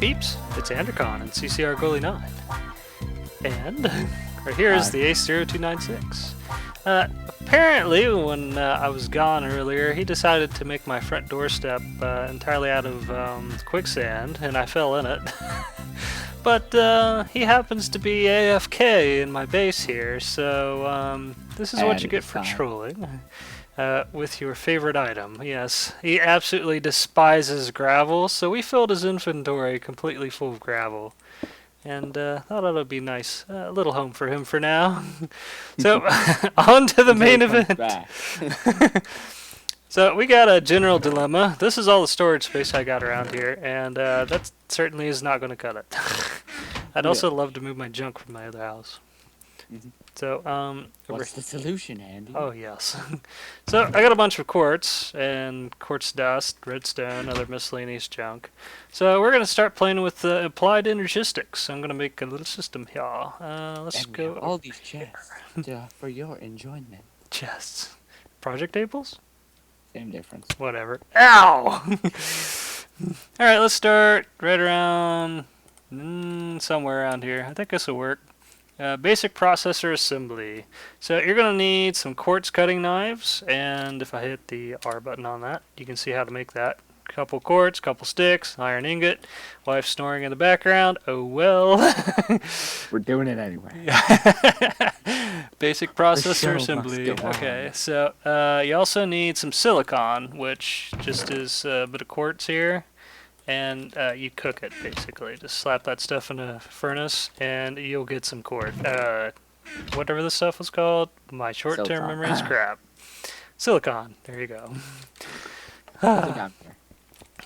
peeps, it's Andercon and CCR Goalie 9. And right here is the Ace0296. Apparently, when I was gone earlier, he decided to make my front doorstep entirely out of quicksand, and I fell in it. But he happens to be AFK in my base here, so this is what you get for trolling. With your favorite item. Yes, he absolutely despises gravel, so we filled his inventory completely full of gravel. And thought it would be nice. A little home for him for now. So, on to the main event. So, we got a general dilemma. This is all the storage space I got around here, and that certainly is not going to cut it. I'd also love to move my junk from my other house. So, what's the solution, Andy? Oh, yes. So, I got a bunch of quartz and quartz dust, redstone, other miscellaneous junk. So, we're going to start playing with applied Energistics. I'm going to make a little system here. Let's go. All these chests for your enjoyment. Chests. Project tables? Same difference. Whatever. Ow! Alright, let's start right around somewhere around here. I think this will work. Basic processor assembly. So you're going to need some quartz cutting knives, and if I hit the R button on that, you can see how to make that. Couple quartz, couple sticks, iron ingot, wife snoring in the background. Oh well. We're doing it anyway. Basic processor assembly. Okay, so you also need some silicon, which just is a bit of quartz here. And you cook it, basically. Just slap that stuff in a furnace, and you'll get some quartz. Whatever the stuff was called, my short-term memory is crap. Silicon. There you go.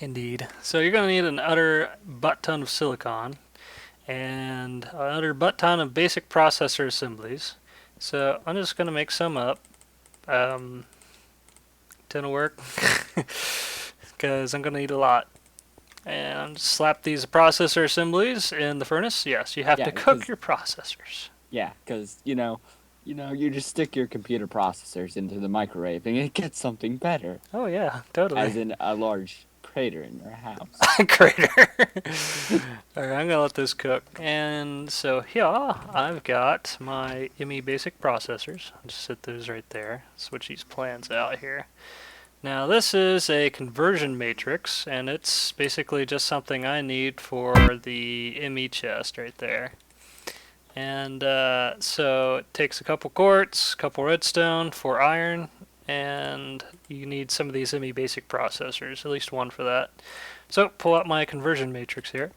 Indeed. So you're going to need an utter butt-ton of silicon, and an utter butt-ton of basic processor assemblies. So I'm just going to make some up. 10 will work, because I'm going to need a lot. And slap these processor assemblies in the furnace. Yes, you have to cook your processors. Yeah, because, you just stick your computer processors into the microwave and it gets something better. Oh, yeah, totally. As in a large crater in your house. Crater. Alright, I'm going to let this cook. And so here, I've got my ME basic processors. I'll just set those right there. Switch these plans out here. Now this is a conversion matrix, and it's basically just something I need for the ME chest right there. And so it takes a couple quartz, couple redstone, 4 iron, and you need some of these ME basic processors, at least one for that. So pull out my conversion matrix here,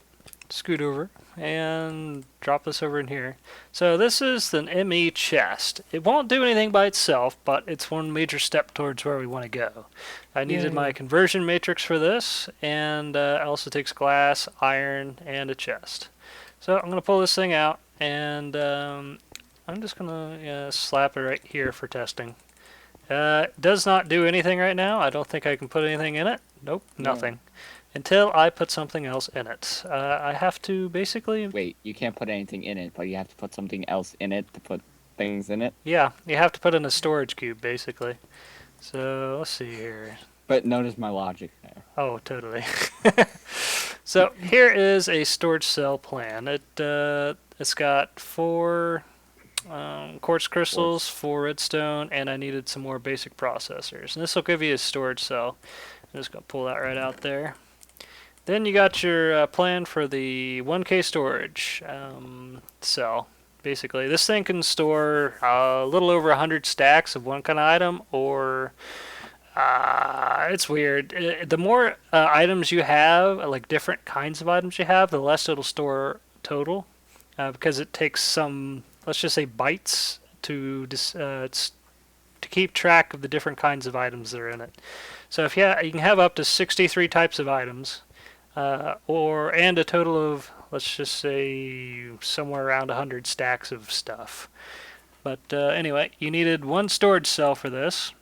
scoot over, and drop this over in here. So this is an ME chest. It won't do anything by itself, but it's one major step towards where we want to go. I needed my conversion matrix for this, and it also takes glass, iron, and a chest. So I'm going to pull this thing out, and I'm just going to slap it right here for testing. It does not do anything right now. I don't think I can put anything in it. Nope, nothing. Until I put something else in it. I have to basically... Wait, you can't put anything in it, but you have to put something else in it to put things in it? Yeah, you have to put in a storage cube, basically. So, let's see here. But notice my logic there. Oh, totally. So, here is a storage cell plan. It's got 4 quartz crystals, 4 redstone, and I needed some more basic processors. And this will give you a storage cell. I'm just going to pull that right out there. Then you got your plan for the 1K storage cell. Basically, this thing can store a little over 100 stacks of one kind of item, or it's weird. The more items you have, like different kinds of items you have, the less it'll store total, because it takes some, let's just say, bytes to keep track of the different kinds of items that are in it. So if you can have up to 63 types of items. And a total of, let's just say, somewhere around 100 stacks of stuff. But anyway, you needed 1 storage cell for this,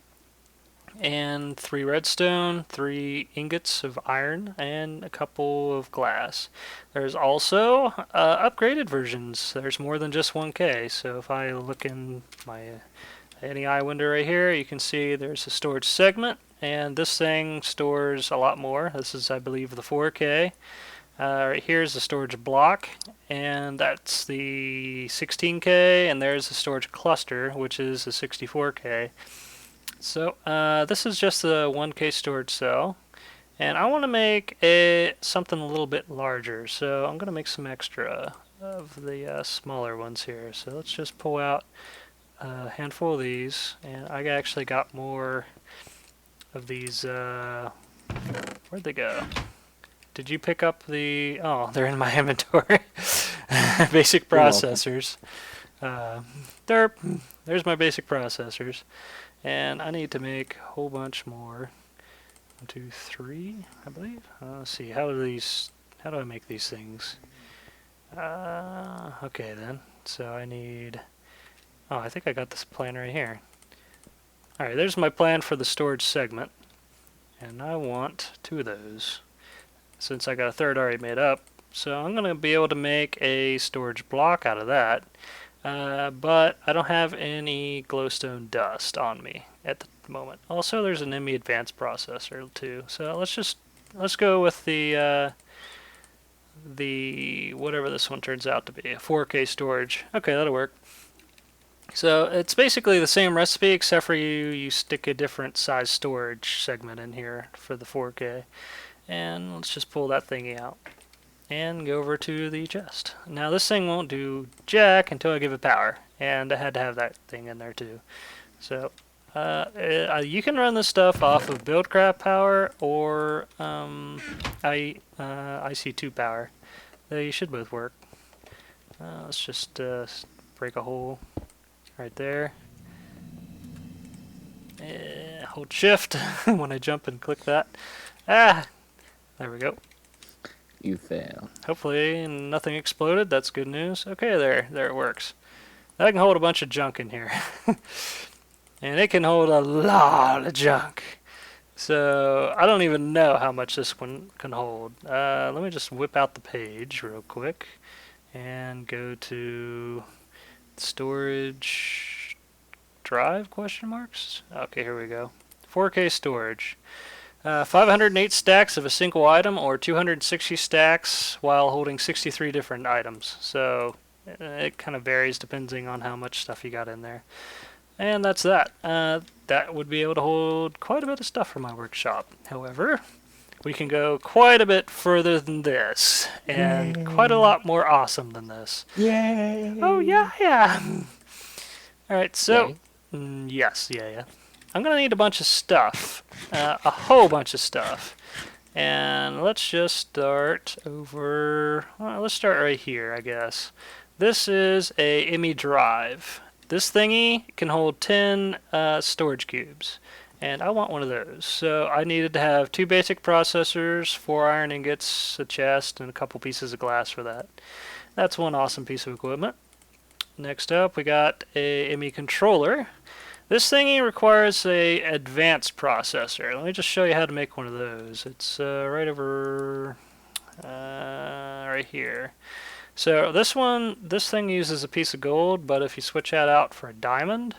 and 3 redstone, 3 ingots of iron, and a couple of glass. There's also upgraded versions. There's more than just 1K, so if I look in my NEI window right here, you can see there's a storage segment. And this thing stores a lot more. This is, I believe, the 4K. Right here is the storage block, and that's the 16K, and there's the storage cluster, which is the 64K. So this is just the 1K storage cell, and I want to make something a little bit larger, so I'm going to make some extra of the smaller ones here. So let's just pull out a handful of these, and I actually got more of these. Where'd they go? Did you pick up the... Oh, they're in my inventory. Basic processors. There's my basic processors. And I need to make a whole bunch more. 1, 2, 3, I believe. Let's see, how do I make these things? Okay then. So I need... Oh, I think I got this plan right here. Alright, there's my plan for the storage segment. And I want 2 of those, since I got a third already made up. So I'm going to be able to make a storage block out of that. But I don't have any glowstone dust on me at the moment. Also, there's an ME advanced processor too. So let's go with the whatever this one turns out to be, a 4K storage. Okay, that'll work. So it's basically the same recipe, except for you stick a different size storage segment in here for the 4K. And let's just pull that thingy out and go over to the chest. Now this thing won't do jack until I give it power, and I had to have that thing in there too. So you can run this stuff off of Buildcraft power or IC2 power. They should both work. Let's just break a hole right there. Hold shift when I jump and click that. There we go. You fail. Hopefully nothing exploded. That's good news. Okay, there it works. I can hold a bunch of junk in here. And it can hold a lot of junk. So I don't even know how much this one can hold. Let me just whip out the page real quick and go to storage drive question marks. Okay, here we go. 4K storage. 508 stacks of a single item, or 260 stacks while holding 63 different items. So it kind of varies depending on how much stuff you got in there. And that's that. That would be able to hold quite a bit of stuff for my workshop. However, we can go quite a bit further than this, and Yay. quite a lot more awesome than this. Yay! Oh yeah. Alright, so Yay. yes, yeah. I'm gonna need a bunch of stuff, a whole bunch of stuff, and let's just start over. Well, let's start right here, I guess. This is a ME drive. This thingy can hold 10 storage cubes, and I want one of those. So I needed to have 2 basic processors, 4 iron ingots, a chest, and a couple pieces of glass for that. That's one awesome piece of equipment. Next up, we got a ME controller. This thingy requires a advanced processor. Let me just show you how to make one of those. It's right over right here. So this thing uses a piece of gold, but if you switch that out for a diamond,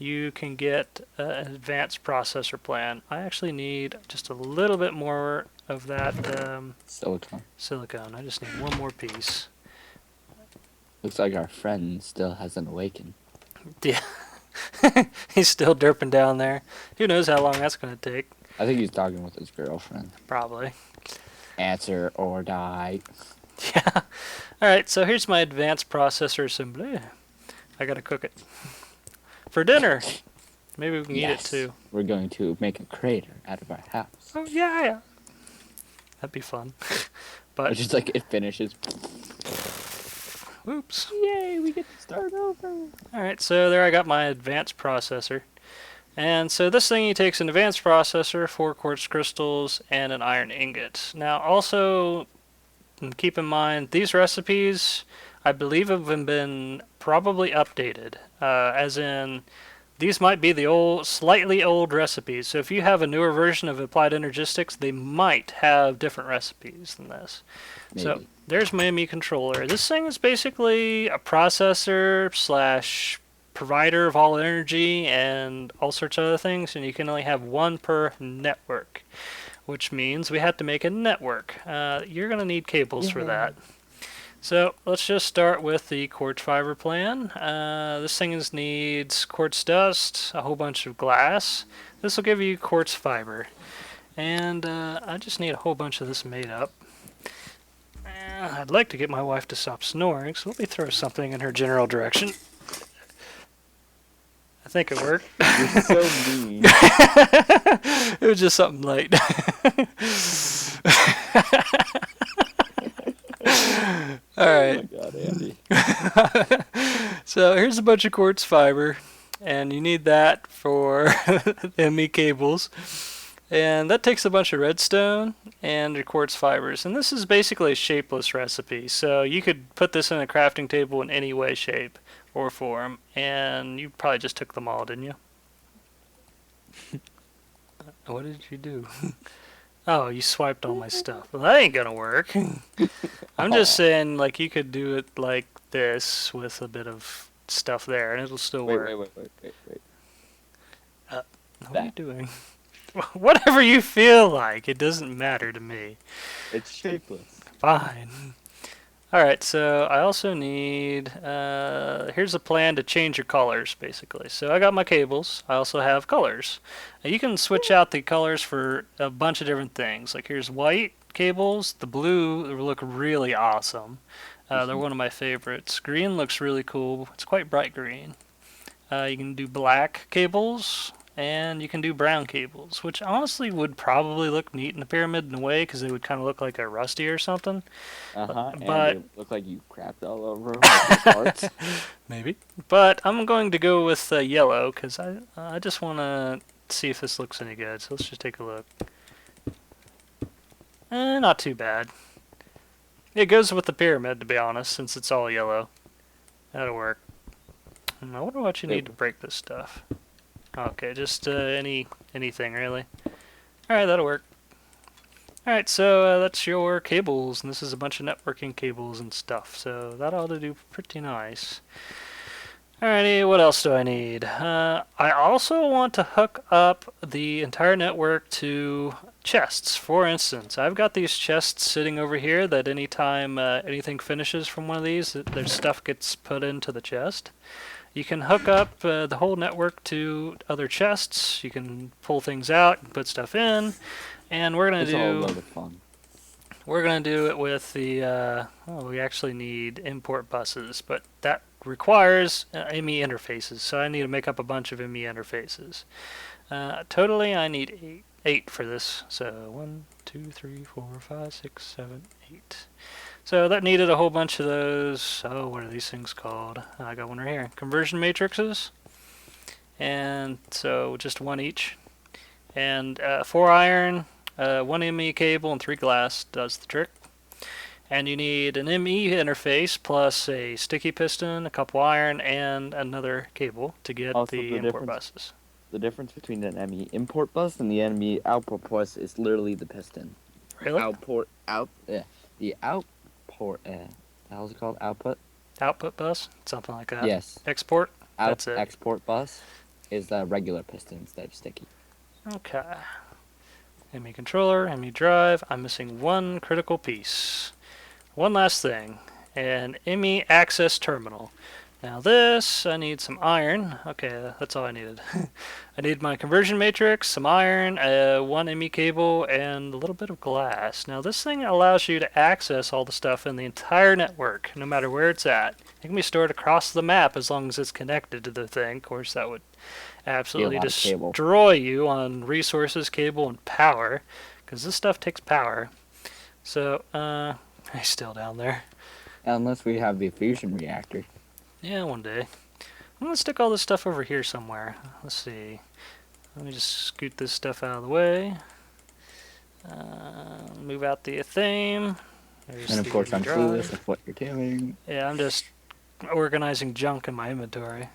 you can get an advanced processor plan. I actually need just a little bit more of that silicone. I just need one more piece. Looks like our friend still hasn't awakened. Yeah. He's still derping down there. Who knows how long that's going to take? I think he's talking with his girlfriend. Probably. Answer or die. Yeah. Alright, so here's my advanced processor assembly. I gotta cook it. For dinner! Maybe we can eat it too. We're going to make a crater out of our house. Oh yeah! That'd be fun. But It's just like it finishes. oops. Yay, we get to start over. Alright, so there I got my advanced processor. And so this thingy takes an advanced processor, 4 quartz crystals, and an iron ingot. Now also, keep in mind, these recipes, I believe, have been probably updated. As in, these might be the slightly old recipes. So if you have a newer version of Applied Energistics, they might have different recipes than this. Maybe. So there's my ME controller. This thing is basically a processor slash provider of all energy and all sorts of other things, and you can only have one per network, which means we have to make a network. You're going to need cables for Yeah. that. So let's just start with the quartz fiber plan. This thing needs quartz dust, a whole bunch of glass. This will give you quartz fiber. And I just need a whole bunch of this made up. I'd like to get my wife to stop snoring, so let me throw something in her general direction. I think it worked. You're so mean. It was just something light. Alright. Oh my god, Andy. So here's a bunch of quartz fiber, and you need that for the ME cables. And that takes a bunch of redstone and your quartz fibers. And this is basically a shapeless recipe, so you could put this in a crafting table in any way, shape, or form. And you probably just took them all, didn't you? What did you do? Oh, you swiped all my stuff. Well, that ain't gonna work. I'm just saying, like, you could do it like this with a bit of stuff there, and it'll still work. Wait. What are you doing? Whatever you feel like. It doesn't matter to me. It's shapeless. Fine. Alright, so I also need... here's a plan to change your colors, basically. So I got my cables. I also have colors. You can switch out the colors for a bunch of different things. Like here's white cables. The blue look really awesome. They're one of my favorites. Green looks really cool. It's quite bright green. You can do black cables, and you can do brown cables, which honestly would probably look neat in the pyramid in a way, because they would kind of look like a rusty or something. And But- it look like you crapped all over them like the parts. Maybe. But I'm going to go with yellow, because I just want to see if this looks any good. So let's just take a look. Not too bad. It goes with the pyramid, to be honest, since it's all yellow. That'll work. I wonder what you need to break this stuff. Okay, just anything really. Alright, that'll work. Alright, so that's your cables, and this is a bunch of networking cables and stuff, so that ought to do pretty nice. Alrighty, what else do I need? I also want to hook up the entire network to chests. For instance, I've got these chests sitting over here that anytime anything finishes from one of these, their stuff gets put into the chest. You can hook up the whole network to other chests. You can pull things out and put stuff in. And we're gonna It's all a load of fun. we're gonna do it with the we actually need import buses, but that requires ME interfaces. So I need to make up a bunch of ME interfaces. Totally, I need eight for this. So 1, 2, 3, 4, 5, 6, 7, 8. So that needed a whole bunch of those. Oh, what are these things called? I got one right here. Conversion matrices. And so just one each. And 4 iron, 1 ME cable, and 3 glass does the trick. And you need an ME interface plus a sticky piston, a couple iron, and another cable to get Also, the the import difference- buses. The difference between an ME import bus and the ME output bus is literally the piston. Really? The output, how's it called? Output? Output bus? Something like that. Yes. Export? That's it. Export bus is the regular piston instead of sticky. Okay. ME controller, ME drive. I'm missing one critical piece. One last thing. An ME access terminal. Now this, I need some iron. Okay, that's all I needed. I need my conversion matrix, some iron, 1 ME cable, and a little bit of glass. Now this thing allows you to access all the stuff in the entire network, no matter where it's at. It can be stored across the map as long as it's connected to the thing. Of course, that would absolutely lot of cable. destroy you on resources, cable, and power, because this stuff takes power. So, he's still down there. Unless we have the fusion reactor. Yeah, one day. I'm gonna stick all this stuff over here somewhere. Let's see. Let me just scoot this stuff out of the way. Move out the theme. There's And of the course, I'm drive. clueless of what you're doing. Yeah, I'm just organizing junk in my inventory.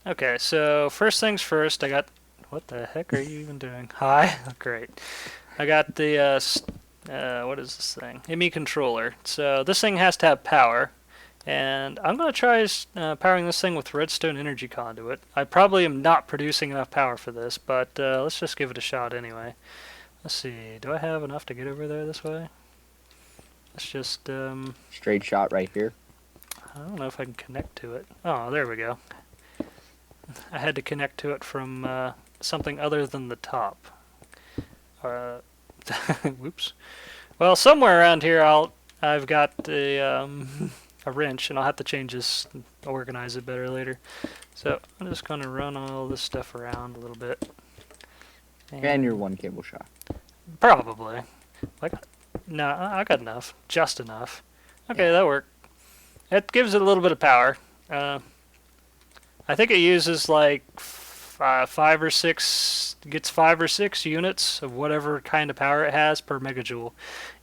Okay, so first things first, I got... What the heck are you even doing? Hi? Great. I got the, what is this thing? ME controller. So this thing has to have power. And I'm going to try powering this thing with redstone energy conduit. I probably am not producing enough power for this, but let's just give it a shot anyway. Let's see. Do I have enough to get over there this way? Let's just, Straight shot right here. I don't know if I can connect to it. Oh, there we go. I had to connect to it from something other than the top. Whoops. Well, somewhere around here I've got a wrench, and I'll have to change this, organize it better later. So I'm just going to run all this stuff around a little bit. And your one cable shot. Probably. Like, no, I got enough. Just enough. Okay, that worked. It gives it a little bit of power. I think it uses like 5 or 6, gets 5 or 6 units of whatever kind of power it has per megajoule.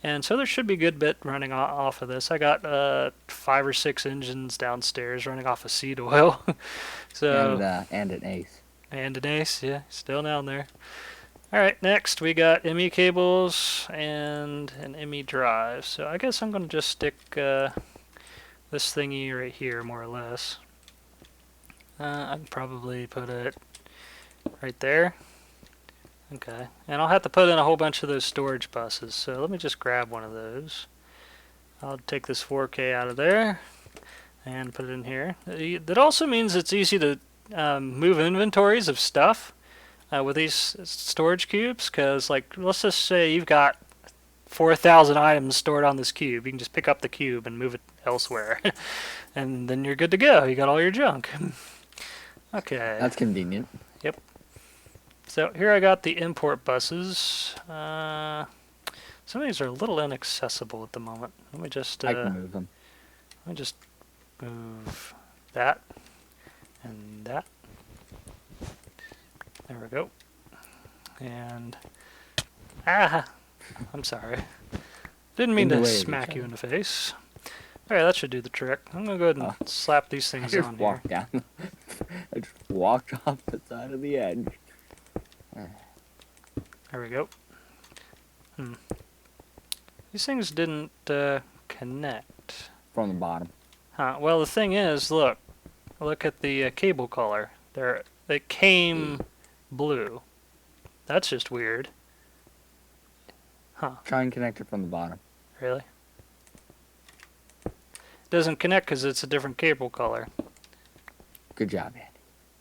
And so there should be a good bit running off of this. I got 5 or 6 engines downstairs running off of seed oil. So And an ace. And an ace, yeah, still down there. Alright, next we got ME cables and an ME drive. So I guess I'm going to just stick this thingy right here, more or less. I can probably put it right there. Okay, and I'll have to put in a whole bunch of those storage buses. So let me just grab one of those. I'll take this 4K out of there and put it in here. That also means it's easy to move inventories of stuff with these storage cubes, because like, let's just say you've got 4,000 items stored on this cube. You can just pick up the cube and move it elsewhere. And then you're good to go. You got all your junk. Okay. That's convenient. Yep. So here I got the import buses. Some of these are a little inaccessible at the moment. Let me just I can move them. let me just move that and that. There we go. And I'm sorry. Didn't mean to smack you in the face. Alright, that should do the trick. I'm gonna go ahead and slap these things on here. Down. I just walked off the side of the edge. There we go. These things didn't connect. From the bottom. Huh. Well, the thing is, look at the cable color. They came blue. That's just weird. Huh. Try and connect it from the bottom. Really? It doesn't connect because it's a different cable color. Good job, Andy.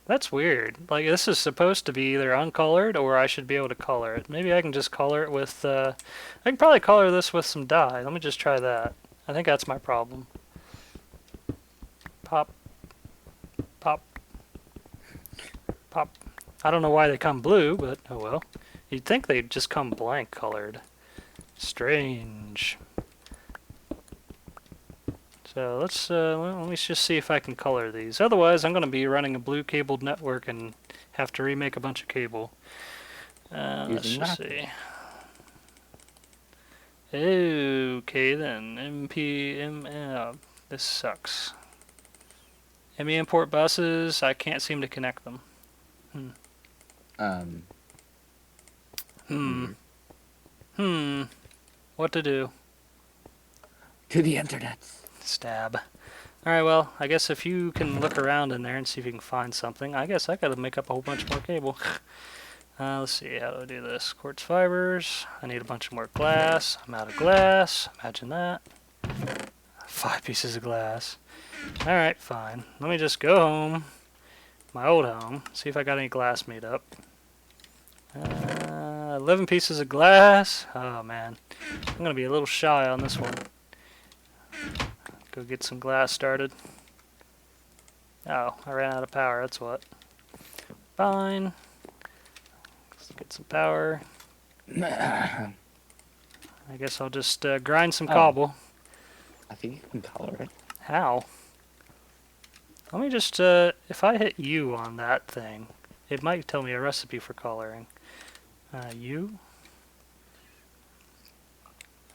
That's weird. Like, this is supposed to be either uncolored or I should be able to color it. Maybe I can just color it with, I can probably color this with some dye. Let me just try that. I think that's my problem. Pop. Pop. Pop. I don't know why they come blue, but oh well. You'd think they'd just come blank colored. Strange. So let me just see if I can color these. Otherwise, I'm going to be running a blue cabled network and have to remake a bunch of cable. Let's just see. Okay then, this sucks. ME import buses, I can't seem to connect them. What to do? To the internet. Stab. Alright, well, I guess if you can look around in there and see if you can find something, I guess I gotta make up a whole bunch more cable. Let's see, how do I do this? Quartz fibers. I need a bunch more glass. I'm out of glass. Imagine that. 5 pieces of glass. Alright, fine. Let me just go home. My old home. See if I got any glass made up. 11 pieces of glass. Oh, man. I'm gonna be a little shy on this one. Go get some glass started. Oh, I ran out of power, that's what. Fine. Let's get some power. I guess I'll just grind some cobble. I think you can color it. How? Let me just, if I hit U on that thing, it might tell me a recipe for coloring. U.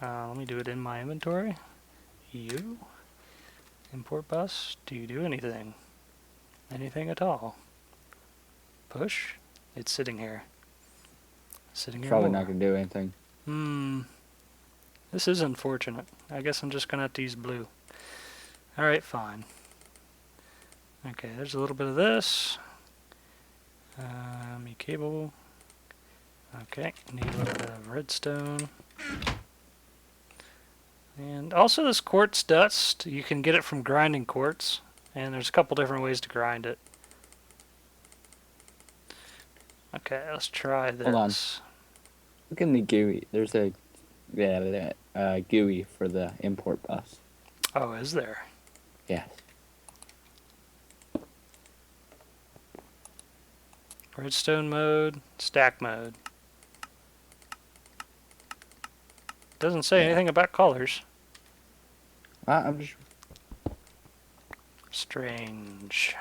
Let me do it in my inventory. U. Import bus. Do you do anything? Anything at all? Push. It's sitting here. Sitting here. Probably not going to do anything. This is unfortunate. I guess I'm just going to have to use blue. Alright, fine. Okay, there's a little bit of this. Me cable. Okay, need a little bit of redstone. And also this quartz dust, you can get it from grinding quartz. And there's a couple different ways to grind it. Okay, let's try this. Hold on. Look in the GUI. There's a GUI for the import bus. Oh, is there? Yes. Redstone mode, stack mode. Doesn't say anything about colors. I'm just... Strange.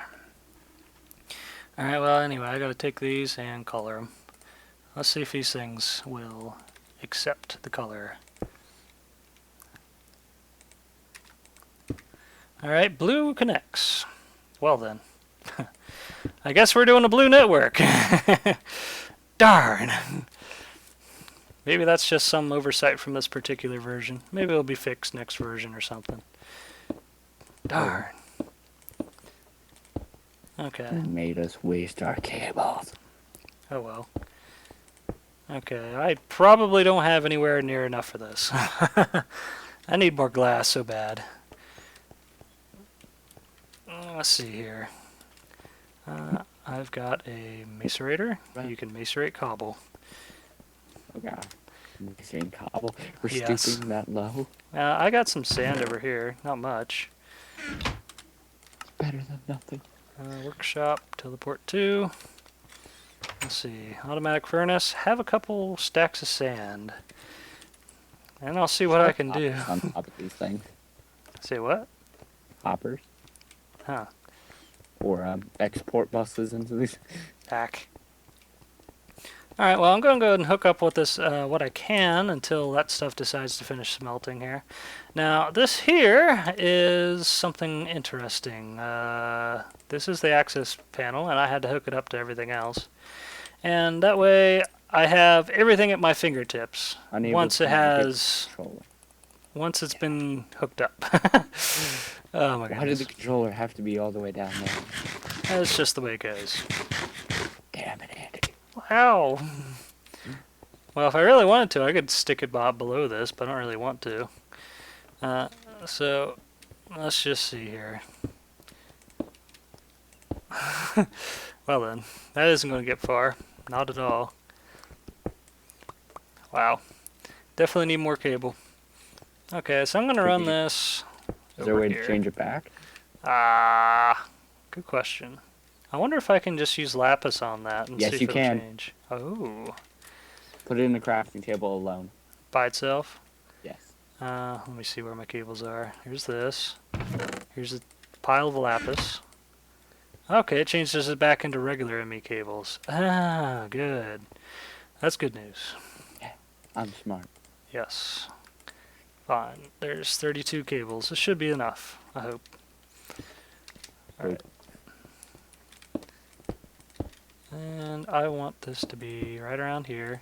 Alright, well, anyway, I gotta take these and color them. Let's see if these things will accept the color. Alright, blue connects. Well then. I guess we're doing a blue network. Darn. Maybe that's just some oversight from this particular version. Maybe it'll be fixed next version or something. Darn. Okay. Made us waste our cables. Oh well. Okay, I probably don't have anywhere near enough for this. I need more glass so bad. Let's see here. I've got a macerator. Right. You can macerate cobble. Oh god. Saying cobble. We're Yes. stooping that low. I got some sand over here. Not much. It's better than nothing. Workshop, teleport 2. Let's see. Automatic furnace. Have a couple stacks of sand. And I'll see what I can do. On top of these things. Say what? Hoppers. Huh. Or export buses into these. Back. Alright, well I'm going to go ahead and hook up with this, what I can until that stuff decides to finish smelting here. Now, this here is something interesting. This is the access panel, and I had to hook it up to everything else. And that way, I have everything at my fingertips once it has, once it's been hooked up. Oh my god. Why did the controller have to be all the way down there? That's just the way it goes. Damn it, Andy. Wow. Well, if I really wanted to, I could stick it below this, but I don't really want to. So, let's just see here. Well then, that isn't going to get far. Not at all. Wow. Definitely need more cable. Okay, so I'm going to run this. Is there a way here. to change it back? Good question. I wonder if I can just use lapis on that and Yes, see if you it'll can. change. Oh. Put it in the crafting table alone. By itself? Yes. Let me see where my cables are. Here's this. Here's a pile of lapis. Okay, it changes it back into regular ME cables. Ah, good. That's good news. Yeah, I'm smart. Yes. Fine. There's 32 cables. This should be enough, I hope. Alright. And I want this to be right around here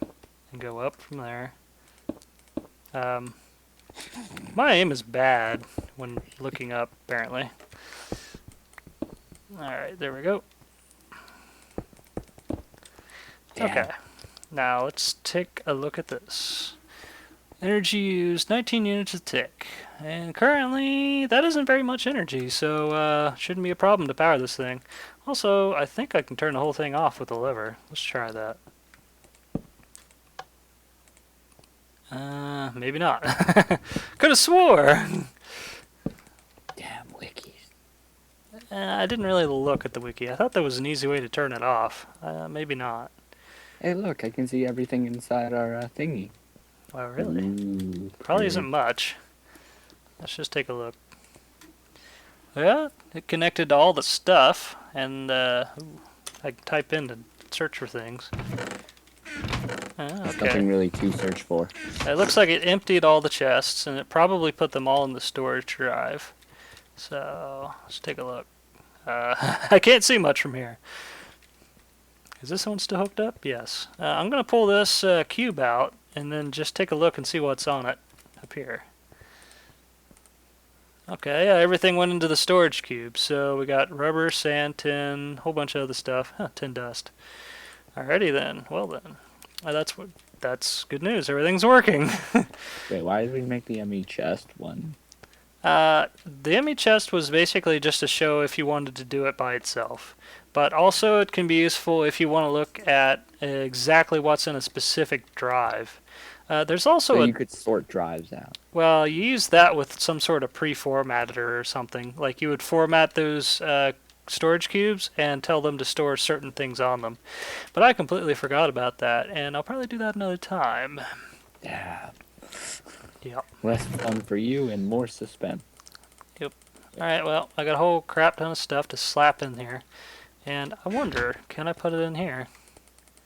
and go up from there. My aim is bad when looking up, apparently. Alright, there we go. Damn. Okay. Now let's take a look at this. Energy used 19 units a tick. And currently that isn't very much energy, so shouldn't be a problem to power this thing. Also, I think I can turn the whole thing off with a lever. Let's try that. Maybe not. Could have swore! Damn wikis. I didn't really look at the wiki. I thought there was an easy way to turn it off. Maybe not. Hey, look, I can see everything inside our thingy. Oh, really? Ooh, Probably isn't much. Let's just take a look. Yeah, it connected to all the stuff, and I can type in to search for things. There's Okay. nothing really to search for. It looks like it emptied all the chests, and it probably put them all in the storage drive. So, let's take a look. I can't see much from here. Is this one still hooked up? Yes. I'm going to pull this cube out, and then just take a look and see what's on it up here. Okay, yeah, everything went into the storage cube. So we got rubber, sand, tin, whole bunch of other stuff. Huh, tin dust. Alrighty then. Well then. That's good news. Everything's working. Wait, why did we make the ME chest one? The ME chest was basically just to show if you wanted to do it by itself. But also it can be useful if you want to look at exactly what's in a specific drive. There's also So a... you could sort drives out. Well, you use that with some sort of pre-formatter or something. Like you would format those storage cubes and tell them to store certain things on them. But I completely forgot about that, and I'll probably do that another time. Yeah. Yep. Less fun for you and more suspense. Yep. Alright, well, I got a whole crap ton of stuff to slap in here. And I wonder, can I put it in here?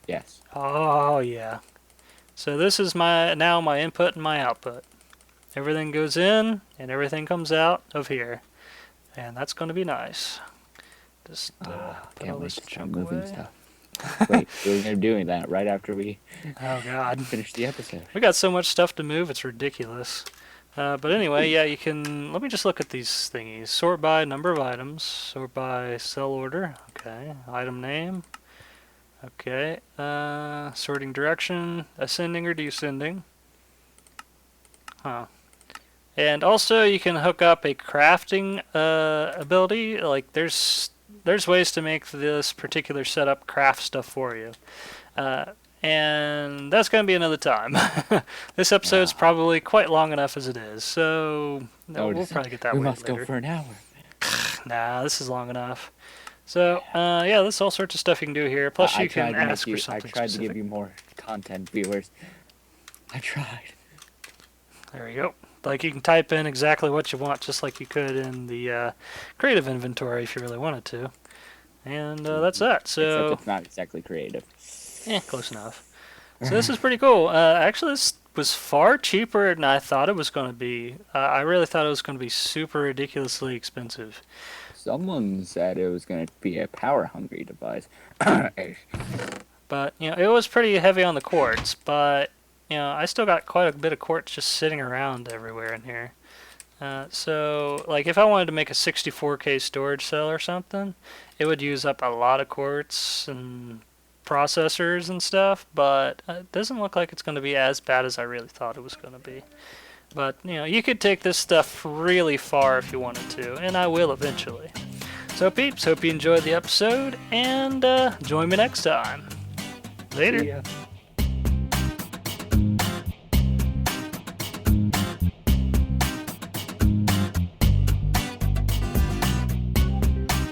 Yes. Oh, yeah. So this is now my input and my output. Everything goes in, and everything comes out of here. And that's going to be nice. Just put all Can't wait this to start junk moving away. stuff. Wait, we're gonna be doing that right after we Oh, God. finish the episode. We got so much stuff to move, it's ridiculous. But anyway, yeah, you can... Let me just look at these thingies. Sort by number of items. Sort by cell order. Okay. Item name. Okay. Sorting direction. Ascending or descending. Huh. And also, you can hook up a crafting ability. Like, there's ways to make this particular setup craft stuff for you. And that's going to be another time. This episode's probably quite long enough as it is, so we'll probably get that We way must later. go for an hour. Nah, this is long enough. So, yeah, there's all sorts of stuff you can do here. Plus, you can ask for something I tried specific. to give you more content, viewers. I tried. There we go. Like, you can type in exactly what you want, just like you could in the creative inventory if you really wanted to. And that's that. So, Except it's not exactly creative. close enough. So this is pretty cool. Actually, this was far cheaper than I thought it was going to be. I really thought it was going to be super ridiculously expensive. Someone said it was going to be a power-hungry device. But, you know, it was pretty heavy on the quartz, but, you know, I still got quite a bit of quartz just sitting around everywhere in here. So, like, if I wanted to make a 64K storage cell or something, it would use up a lot of quartz and processors and stuff, but it doesn't look like it's going to be as bad as I really thought it was going to be. But, you know, you could take this stuff really far if you wanted to, and I will eventually. So, peeps, hope you enjoyed the episode, and join me next time. Later. See ya.